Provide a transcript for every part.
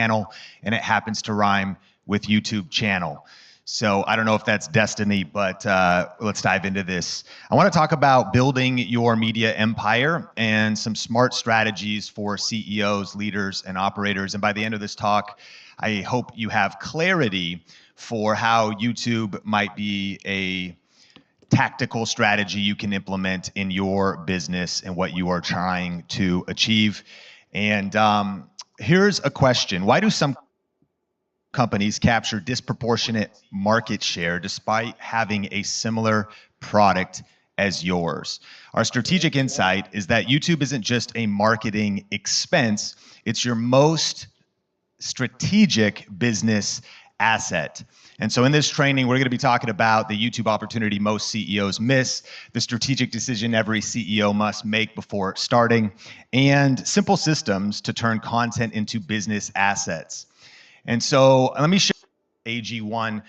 channel, and it happens to rhyme with YouTube channel. So I don't know if that's destiny, but let's dive into this. I want to talk about building your media empire and some smart strategies for CEOs, leaders, and operators. And by the end of this talk, I hope you have clarity for how YouTube might be a tactical strategy you can implement in your business and what you are trying to achieve. And here's a question. Why do some companies capture disproportionate market share despite having a similar product as yours? Our strategic insight is that YouTube isn't just a marketing expense, it's your most strategic business asset. And so in this training, we're going to be talking about the YouTube opportunity most CEOs miss, the strategic decision every CEO must make before starting, and simple systems to turn content into business assets. And so let me show AG1.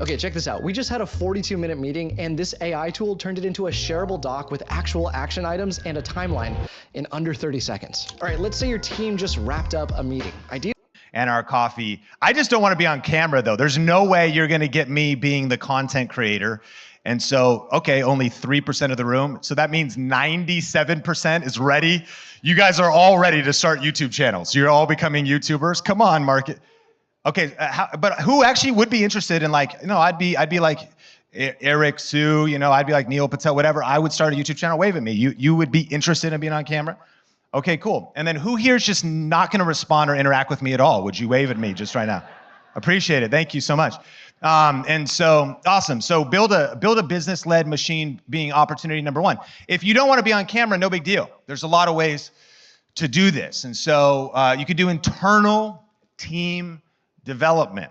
Okay, check this out. We just had a 42-minute meeting, and this AI tool turned it into a shareable doc with actual action items and a timeline in under 30 seconds. All right, let's say your team just wrapped up a meeting. And our coffee. I just don't want to be on camera though. There's no way you're going to get me being the content creator. And so, okay, only 3% of the room. So that means 97% is ready. You guys are all ready to start YouTube channels. You're all becoming YouTubers. Come on, market. Okay, but who actually would be interested in, like, you know, I'd be like Eric, Sue, you know, I'd be like Neil Patel, whatever. I would start a YouTube channel. Wave at me. You would be interested in being on camera? Okay, cool. And then who here is just not going to respond or interact with me at all? Would you wave at me just right now? Appreciate it. Thank you so much. And so awesome. So build a business-led machine being opportunity number one. If you don't want to be on camera, no big deal. There's a lot of ways to do this. And so you could do internal team development.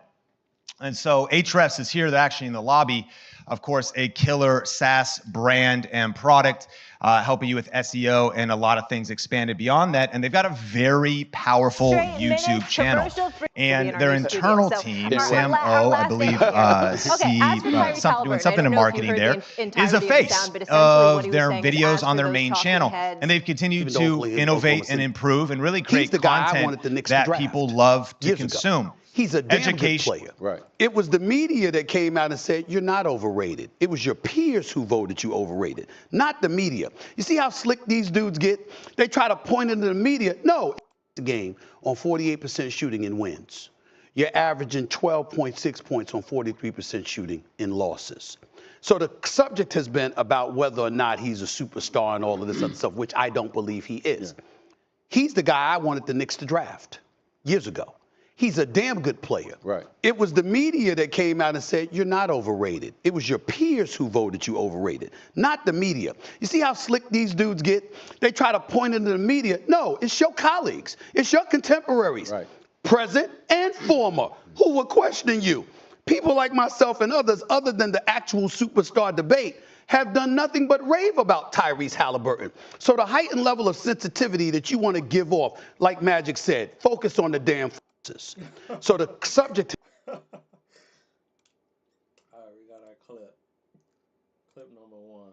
And so Ahrefs is here. They're actually in the lobby. Of course, a killer SaaS brand and product, helping you with SEO and a lot of things expanded beyond that. And they've got a very powerful YouTube channel. And their internal team, Sam O, I believe, doing something in marketing there, is a face of their videos on their main channel. And they've continued to innovate and improve and really create content that people love to consume. He's a damn good player. Right. It was the media that came out and said, you're not overrated. It was your peers who voted you overrated, not the media. You see how slick these dudes get? They try to point into the media. No, it's the game on 48% shooting and wins. You're averaging 12.6 points on 43% shooting in losses. So the subject has been about whether or not he's a superstar and all of this other stuff, which I don't believe he is. Yeah. He's the guy I wanted the Knicks to draft years ago. He's a damn good player. Right. It was the media that came out and said, you're not overrated. It was your peers who voted you overrated, not the media. You see how slick these dudes get? They try to point into the media. No, it's your colleagues. It's your contemporaries, right, present and former, who were questioning you. People like myself and others, other than the actual superstar debate, have done nothing but rave about Tyrese Halliburton. So the heightened level of sensitivity that you want to give off, like Magic said, focus on the damn. So the subject. All right, we got our clip. Clip number 1.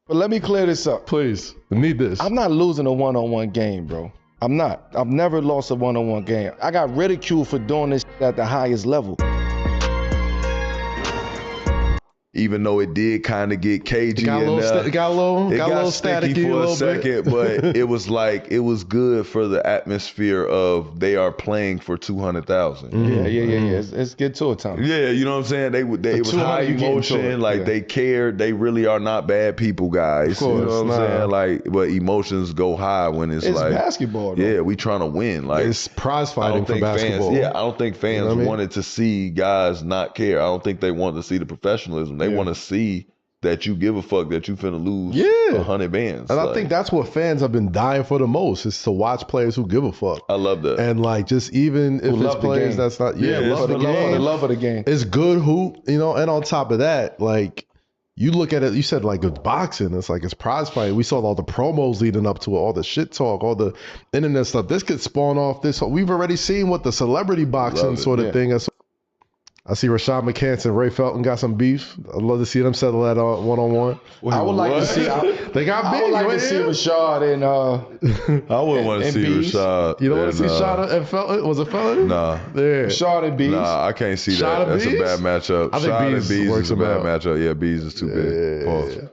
But let me clear this up. Please, I need this. I'm not losing a one-on-one game, bro. I'm not. I've never lost a one-on-one game. I got ridiculed for doing this at the highest level. Even though it did kind of get cagey, it got a little sticky for a second, but it was like, it was good for the atmosphere of they are playing for 200,000. Yeah. Let's get to it, Tom. Yeah, you know what I'm saying? It was high emotion, like they cared. They really are not bad people, guys. Of course, you know what I'm saying? Like, but emotions go high when it's like basketball. Though. Yeah, we trying to win. Like, it's prize fighting for basketball. I don't think fans wanted to see guys not care. I don't think they wanted to see the professionalism. They want to see that you give a fuck that you finna lose 100 bands. And I think that's what fans have been dying for the most, is to watch players who give a fuck. I love that. And like, just even if it's players that's not, love of the game. It's good hoop, you know, and on top of that, like, you look at it, you said like it's boxing, it's like it's prize fighting. We saw all the promos leading up to it, all the shit talk, all the internet stuff. This could spawn off this. We've already seen what the celebrity boxing sort of thing is. I see Rashad McCants and Ray Felton got some beef. I'd love to see them settle that one-on-one. I would like to see. They got beef. I would like to see Rashad and I wouldn't want to see Bees. Rashad. You don't want to see Rashad and Felton? Was it Felton? Nah. Yeah. Rashad and Bees. Nah, I can't see Shot that. and That's a Bees? bad matchup. I think Shot Bees and Bees works is a bad about. matchup. Yeah, Bees is too big. Pause.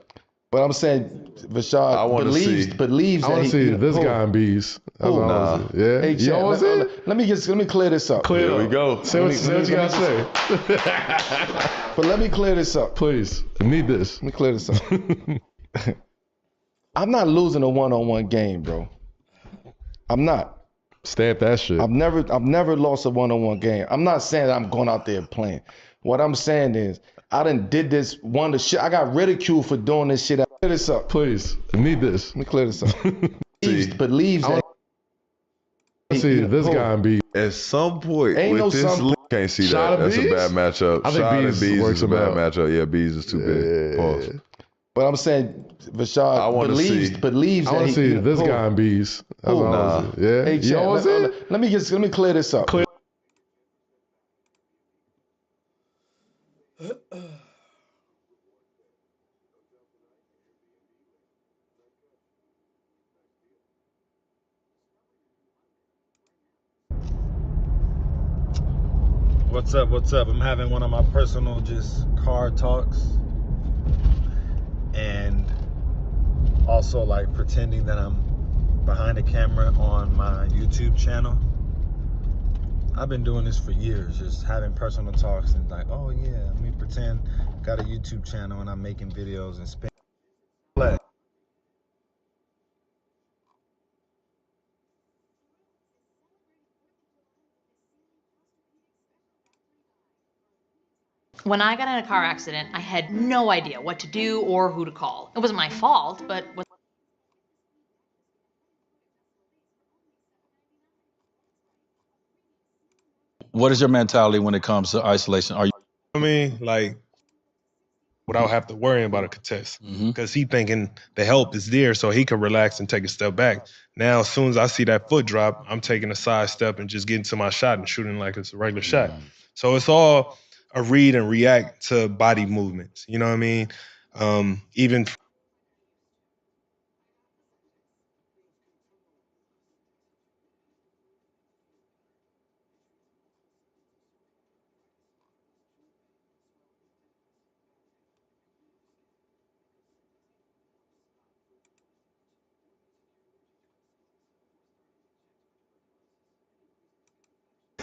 But I'm saying Rashad believes I want to see this guy in Bees. That's what I wanna see. Yeah. Hey, You don't want to see? let me clear this up. Here we go. Say what you got to say. But let me clear this up. Please. I need this. Let me clear this up. I'm not losing a one-on-one game, bro. I'm not. Stamp that shit. I've never lost a one-on-one game. I'm not saying that I'm going out there playing. What I'm saying is I done did this shit. I got ridiculed for doing this shit. Clear this up. Please. I need this. Let me clear this up. believes that. See this guy in Bees. At some point, Ain't with no this some- league, can't see Shot that. of That's a Bees? bad matchup. I think Shot Bees and Bees works is a bad about. matchup. Yeah, Bees is too big. Pause. But I'm saying Rashad believes I want to see this guy in Bees. That's what I wanna see. Yeah. Hey, You don't want to see? let me clear this up. What's up? What's up? I'm having one of my personal just car talks, and also like pretending that I'm behind the camera on my YouTube channel. I've been doing this for years, just having personal talks and like, oh yeah, let me pretend got a YouTube channel and I'm making videos and spin. When I got in a car accident, I had no idea what to do or who to call. It wasn't my fault, but What is your mentality when it comes to isolation? Are you? I mean, like, without have to worry about a contest, because he thinking the help is there, so he can relax and take a step back. Now, as soon as I see that foot drop, I'm taking a side step and just getting to my shot and shooting like it's a regular shot. So it's all a read and react to body movements. You know what I mean? Even.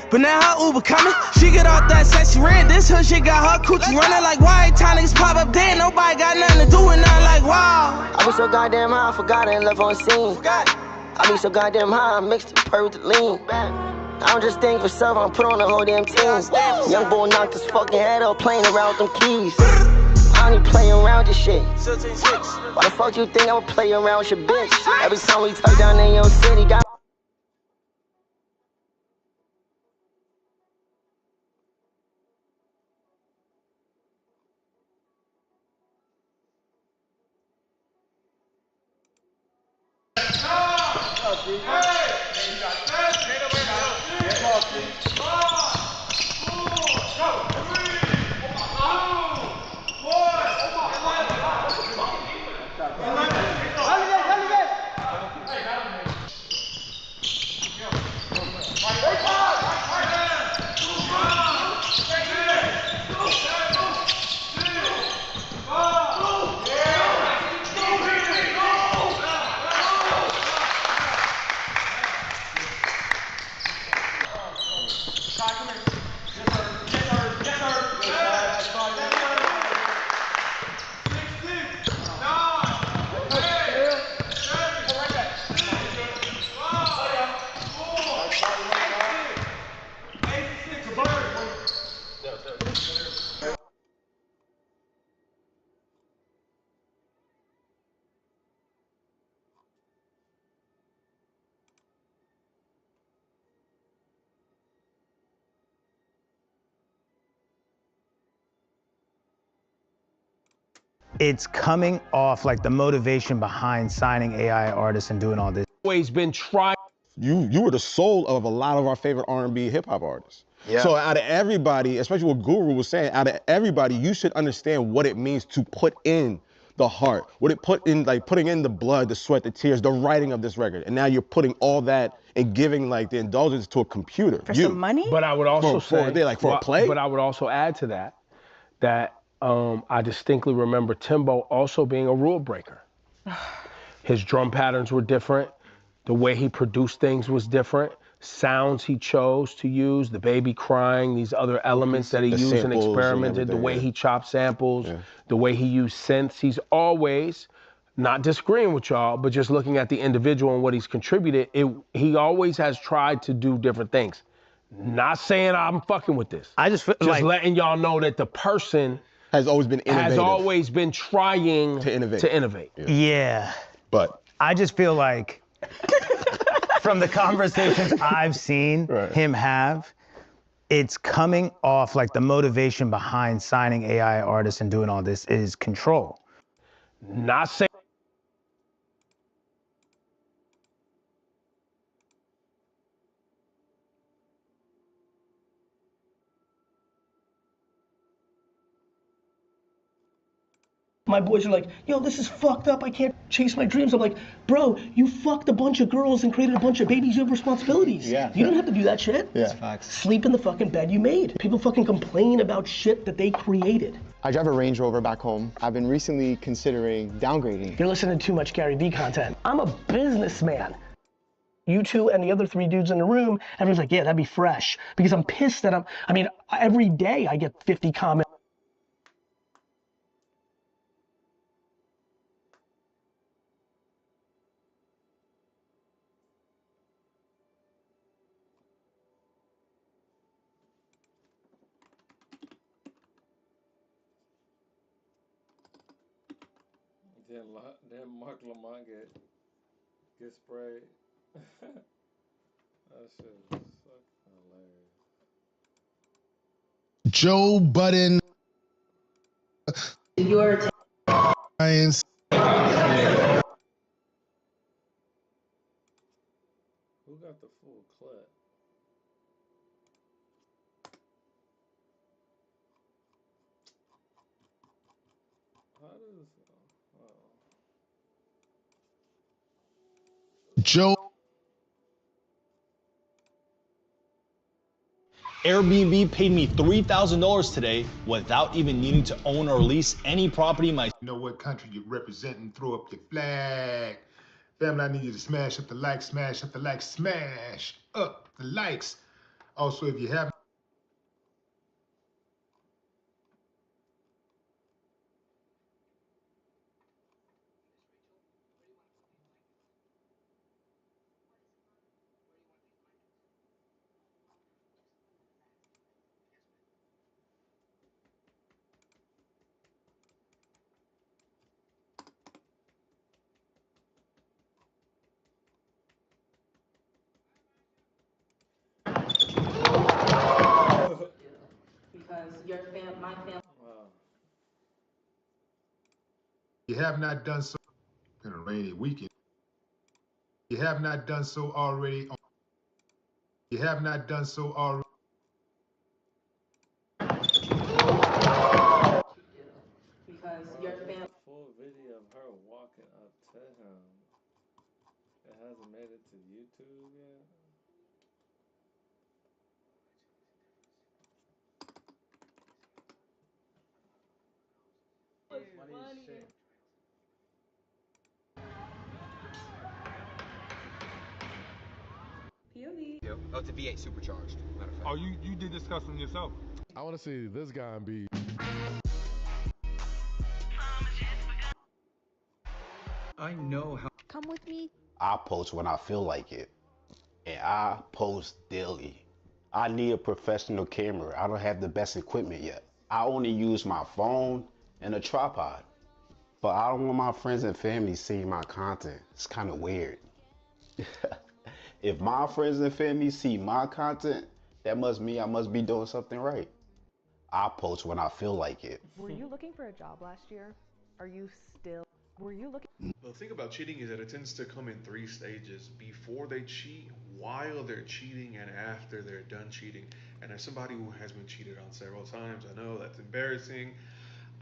But now her Uber coming, she get off that sexy rent. This her shit got her coochie running like why time niggas pop up dead. Nobody got nothing to do with nothing like wow. I be so goddamn high, I forgot and left on scene. I be so goddamn high, I mixed the purr with the lean. I don't just think for self, I'm put on the whole damn team. Young boy knocked his fucking head off playing around with them keys. I don't even play around this shit. Why the fuck you think I would play around with your bitch? Every time we touch down in your city, got it's coming off like the motivation behind signing AI artists and doing all this. Always been trying. You were the soul of a lot of our favorite R&B hip hop artists. Yeah. So out of everybody, especially what Guru was saying, out of everybody, you should understand what it means to put in the heart, what it put in, like putting in the blood, the sweat, the tears, the writing of this record. And now you're putting all that and giving like the indulgence to a computer. For some money? But I would also say, for a play? But I would also add to that I distinctly remember Timbo also being a rule breaker. His drum patterns were different. The way he produced things was different. Sounds he chose to use, the baby crying, these other elements that he used and experimented, the way he chopped samples, the way he used synths. He's always, not disagreeing with y'all, but just looking at the individual and what he's contributed, he always has tried to do different things. Not saying I'm fucking with this. I just feel like letting y'all know that the person has always been innovative. Has always been trying to innovate. Yeah. But I just feel like from the conversations I've seen him have, it's coming off like the motivation behind signing AI artists and doing all this is control. Not saying. My boys are like, yo, this is fucked up. I can't chase my dreams. I'm like, bro, you fucked a bunch of girls and created a bunch of babies. You have responsibilities. Yeah. You don't have to do that shit. Yeah. Sleep in the fucking bed you made. People fucking complain about shit that they created. I drive a Range Rover back home. I've been recently considering downgrading. You're listening to too much Gary Vee content. I'm a businessman. You two and the other three dudes in the room, everyone's like, yeah, that'd be fresh. Because I'm pissed that every day I get 50 comments. Then Mark Lamont get sprayed. That shit is fucking hilarious. Joe Budden. Your Science. Who got the full clip? How does Joe. Airbnb paid me $3,000 today without even needing to own or lease any property myself. You know what country you're representing, throw up your flag. Family, I need you to smash up the like, smash up the like, smash up the likes. Also, if you haven't, my family. you have not done so in a rainy weekend. You have not done so already. You have not done so already. Because your family. Full video of her walking up to him. It hasn't made it to YouTube yet. POV. Oh, it's a V8 supercharged. Matter of fact. Oh, you did this custom yourself? I want to see this guy and be. I know how. Come with me. I post when I feel like it, and I post daily. I need a professional camera. I don't have the best equipment yet. I only use my phone and a tripod. But I don't want my friends and family seeing my content. It's kind of weird. If my friends and family see my content, that must mean I must be doing something right. I post when I feel like it. Were you looking for a job last year? Are you still? Were you looking? The thing about cheating is that it tends to come in 3 stages: before they cheat, while they're cheating, and after they're done cheating. And as somebody who has been cheated on several times, I know that's embarrassing.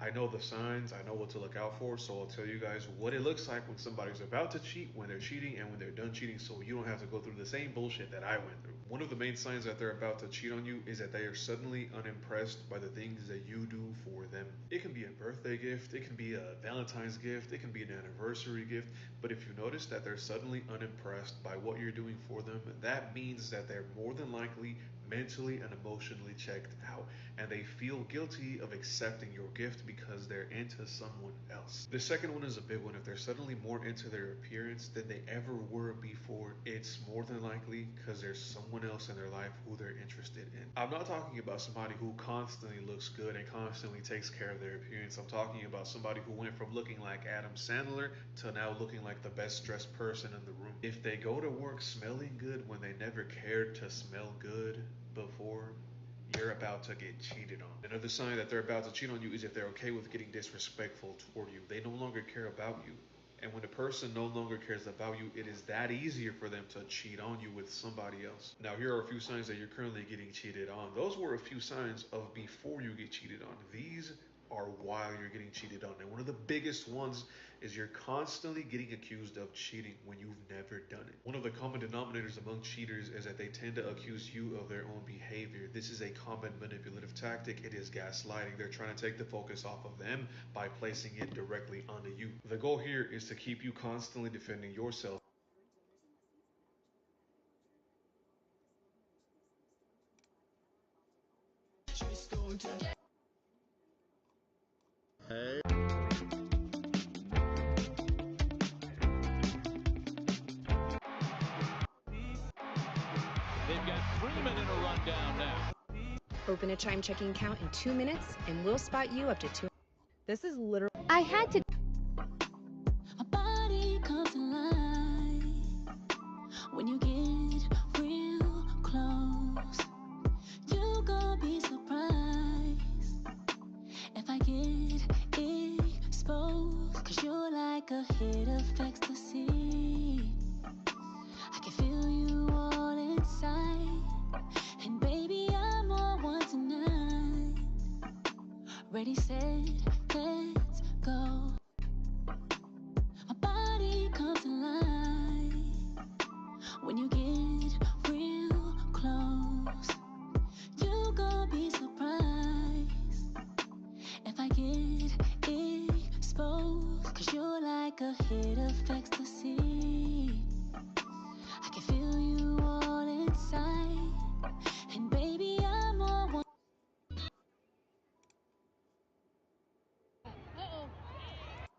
I know the signs, I know what to look out for, so I'll tell you guys what it looks like when somebody's about to cheat, when they're cheating, and when they're done cheating, so you don't have to go through the same bullshit that I went through. One of the main signs that they're about to cheat on you is that they are suddenly unimpressed by the things that you do for them. It can be a birthday gift, it can be a Valentine's gift, it can be an anniversary gift, but if you notice that they're suddenly unimpressed by what you're doing for them, that means that they're more than likely mentally and emotionally checked out, and they feel guilty of accepting your gift because they're into someone else. The second one is a big one. If they're suddenly more into their appearance than they ever were before, it's more than likely because there's someone else in their life who they're interested in. I'm not talking about somebody who constantly looks good and constantly takes care of their appearance. I'm talking about somebody who went from looking like Adam Sandler to now looking like the best dressed person in the room. If they go to work smelling good when they never cared to smell good before, you're about to get cheated on. Another sign that they're about to cheat on you is if they're okay with getting disrespectful toward you. They no longer care about you. And when a person no longer cares about you, it is that easier for them to cheat on you with somebody else. Now, here are a few signs that you're currently getting cheated on. Those were a few signs of before you get cheated on. These are while you're getting cheated on. And one of the biggest ones is you're constantly getting accused of cheating when you've never done it. One of the common denominators among cheaters is that they tend to accuse you of their own behavior. This is a common manipulative tactic. It is gaslighting. They're trying to take the focus off of them by placing it directly onto you. The goal here is to keep you constantly defending yourself. Hey. They've got Freeman in a rundown now. Open a chime checking account in 2 minutes, and we'll spot you up to 2. This is literally. I had to. My body comes alive when you get real close. You gon' be surprised if I get exposed. 'Cause you're like a hit of ecstasy. I can feel you all inside. And baby, I'm on one tonight. Ready, set, let's go. My body comes alive when you get real close. You gon' be surprised if I get exposed. 'Cause you're like a hit of ecstasy. I can feel you all inside. And baby, I'm on one.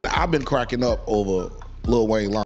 I've been cracking up over Lil Wayne line.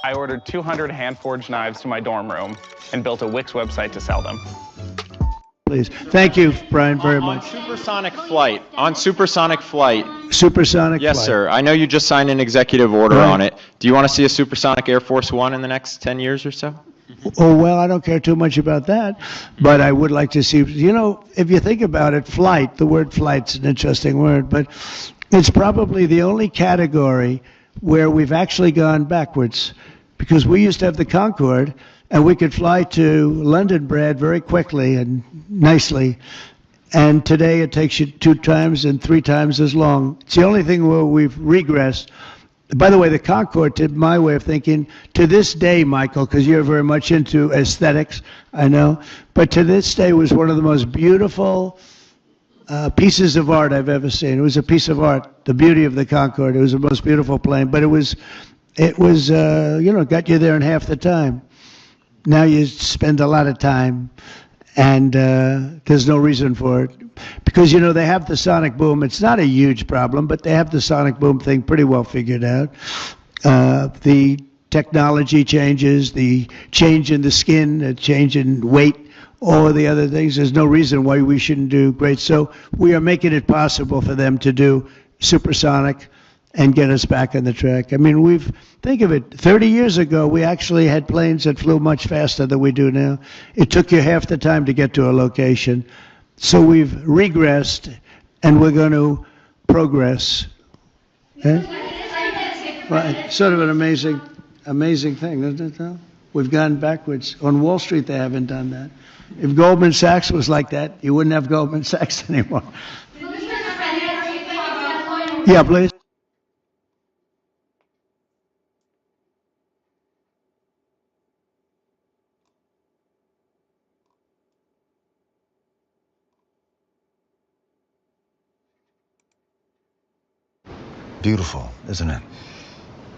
I ordered 200 hand-forged knives to my dorm room and built a Wix website to sell them. Please. Thank you, Brian, very much. Supersonic flight. On supersonic flight. Supersonic yes, flight. sir. I know you just signed an executive order Right. on it. Do you want to see a supersonic Air Force One in the next 10 years or so? Oh, well, I don't care too much about that, but I would like to see, you know, if you think about it, flight, the word flight's an interesting word, but it's probably the only category where we've actually gone backwards, because we used to have the Concorde, and we could fly to London, Brad, very quickly and nicely, and today it takes you 2 times and 3 times as long. It's the only thing where we've regressed. By the way, the Concorde, to my way of thinking, to this day, Michael, because you're very much into aesthetics, I know, but to this day was one of the most beautiful pieces of art I've ever seen. It was a piece of art, the beauty of the Concorde. It was the most beautiful plane, but it was you know, got you there in half the time. Now you spend a lot of time, and there's no reason for it. Because, you know, they have the sonic boom. It's not a huge problem, but they have the sonic boom thing pretty well figured out. The technology changes, the change in the skin, the change in weight, all of the other things. There's no reason why we shouldn't do great. So we are making it possible for them to do supersonic and get us back on the track. I mean, think of it, 30 years ago, we actually had planes that flew much faster than we do now. It took you half the time to get to a location. So we've regressed, and we're going to progress. Eh? Right. Sort of an amazing thing, isn't it, though? We've gone backwards. On Wall Street, they haven't done that. If Goldman Sachs was like that, you wouldn't have Goldman Sachs anymore. Yeah, please. Beautiful, isn't it?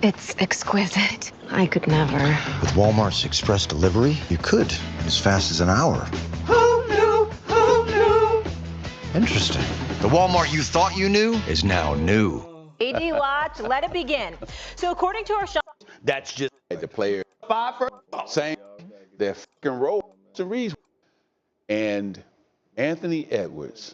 It's exquisite. I could never. With Walmart's express delivery, you could, as fast as an hour. Who knew? Who knew? Interesting. The Walmart you thought you knew is now new. AD watch, let it begin. So according to our shop, that's just the player. Five for saying their fucking role to reason. And Anthony Edwards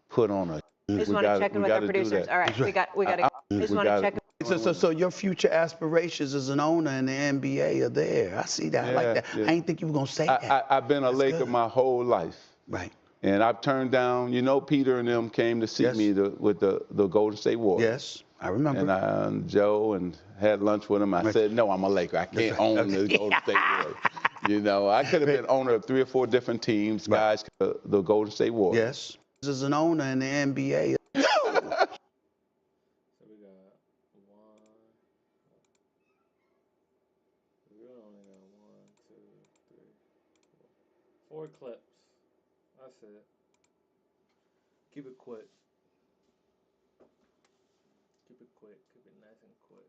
put on a. just want to check in with our producers. All right, we got to. Just want to check. So your future aspirations as an owner in the NBA are there. I see that. I like that. Yeah. I ain't think you were gonna say that. I've been a Laker good. my whole life. Right. And I've turned down, Peter and them came to see me with the Golden State Warriors. Yes, I remember. And Joe and had lunch with him. I said, no, I'm a Laker. I can't own the Golden State Warriors. I could have been owner of 3 or 4 different teams, guys, the Golden State Warriors. Yes. As an owner in the NBA. Four clips. That's it. Keep it quick. Keep it quick. Keep it nice and quick.